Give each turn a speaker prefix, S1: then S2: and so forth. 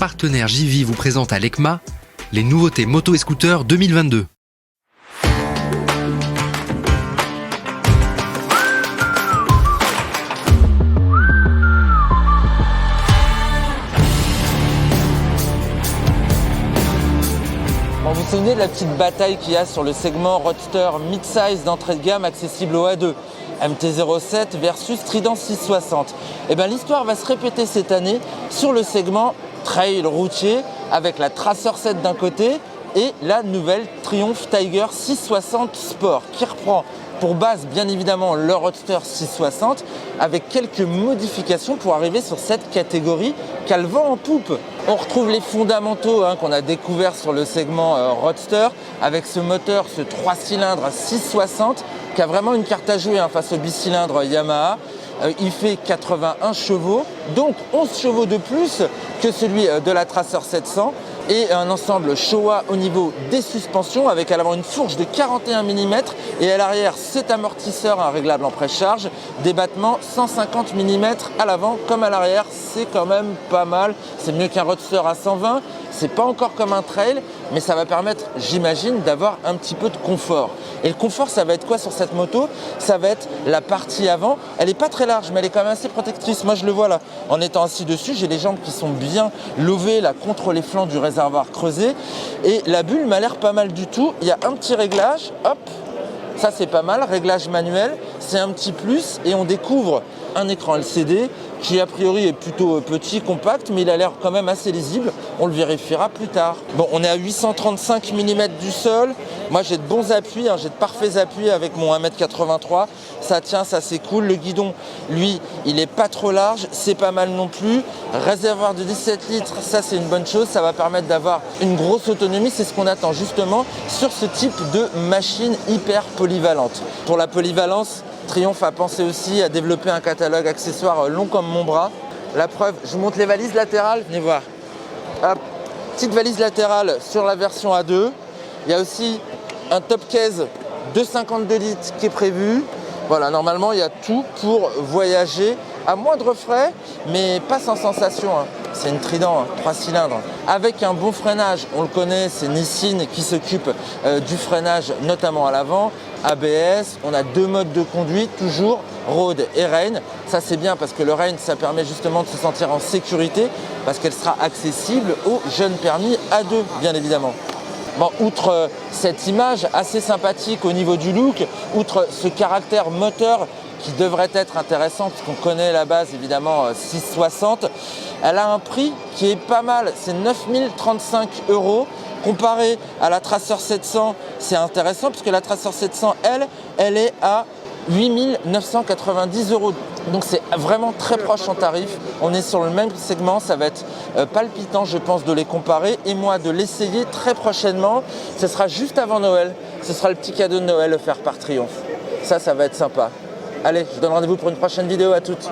S1: partenaire JV vous présente à l'ECMA les nouveautés moto et scooters 2022.
S2: Vous vous souvenez de la petite bataille qu'il y a sur le segment Roadster mid-size d'entrée de gamme accessible au A2, MT-07 versus Trident 660. Et bien l'histoire va se répéter cette année sur le segment trail routier avec la Tracer 7 d'un côté et la nouvelle Triumph Tiger 660 Sport qui reprend pour base bien évidemment le Roadster 660 avec quelques modifications pour arriver sur cette catégorie qui a le vent en poupe. On retrouve les fondamentaux qu'on a découverts sur le segment Roadster avec ce moteur, ce 3 cylindres 660 qui a vraiment une carte à jouer face au bicylindre Yamaha. Il fait 81 chevaux, donc 11 chevaux de plus que celui de la Tracer 700 et un ensemble Showa au niveau des suspensions avec à l'avant une fourche de 41 mm et à l'arrière cet amortisseur réglable en précharge, des battements 150 mm à l'avant comme à l'arrière, c'est quand même pas mal, c'est mieux qu'un Roadster à 120, c'est pas encore comme un trail mais ça va permettre, j'imagine, d'avoir un petit peu de confort. Et le confort, ça va être quoi sur cette moto? Ça va être la partie avant, elle est pas très large mais elle est quand même assez protectrice, moi je le vois là, en étant assis dessus, j'ai les jambes qui sont bien levées là contre les flancs du réservoir creusé et la bulle m'a l'air pas mal du tout. Il y a un petit réglage, hop, ça c'est pas mal, réglage manuel, c'est un petit plus et on découvre un écran LCD qui a priori est plutôt petit, compact, mais il a l'air quand même assez lisible, on le vérifiera plus tard. Bon, on est à 835 mm du sol, moi j'ai de bons appuis, j'ai de parfaits appuis avec mon 1m83, ça tient, ça c'est cool. Le guidon, lui, il est pas trop large, c'est pas mal non plus. Réservoir de 17 litres, ça c'est une bonne chose, ça va permettre d'avoir une grosse autonomie, c'est ce qu'on attend justement sur ce type de machine hyper polyvalente. Pour la polyvalence, Triumph a pensé aussi à développer un catalogue accessoire long comme mon bras. La preuve, je vous montre les valises latérales, venez voir. Hop, petite valise latérale sur la version A2. Il y a aussi un top case de 52 litres qui est prévu. Voilà, normalement, il y a tout pour voyager à moindre frais, mais pas sans sensation. C'est une Trident, 3 cylindres, avec un bon freinage. On le connaît, c'est Nissin qui s'occupe du freinage, notamment à l'avant. ABS, on a deux modes de conduite, toujours Road et Rain. Ça c'est bien parce que le Rain, ça permet justement de se sentir en sécurité parce qu'elle sera accessible aux jeunes permis A2, bien évidemment. Bon, outre cette image assez sympathique au niveau du look, outre ce caractère moteur qui devrait être intéressant parce qu'on connaît la base évidemment 660, elle a un prix qui est pas mal, c'est 9 035 €. Comparé à la Tracer 700, c'est intéressant puisque la Tracer 700, elle est à 8 990 €. Donc c'est vraiment très proche en tarif. On est sur le même segment, ça va être palpitant je pense de les comparer et moi de l'essayer très prochainement. Ce sera juste avant Noël, ce sera le petit cadeau de Noël offert par Triumph. Ça va être sympa. Allez, je vous donne rendez-vous pour une prochaine vidéo, à toutes.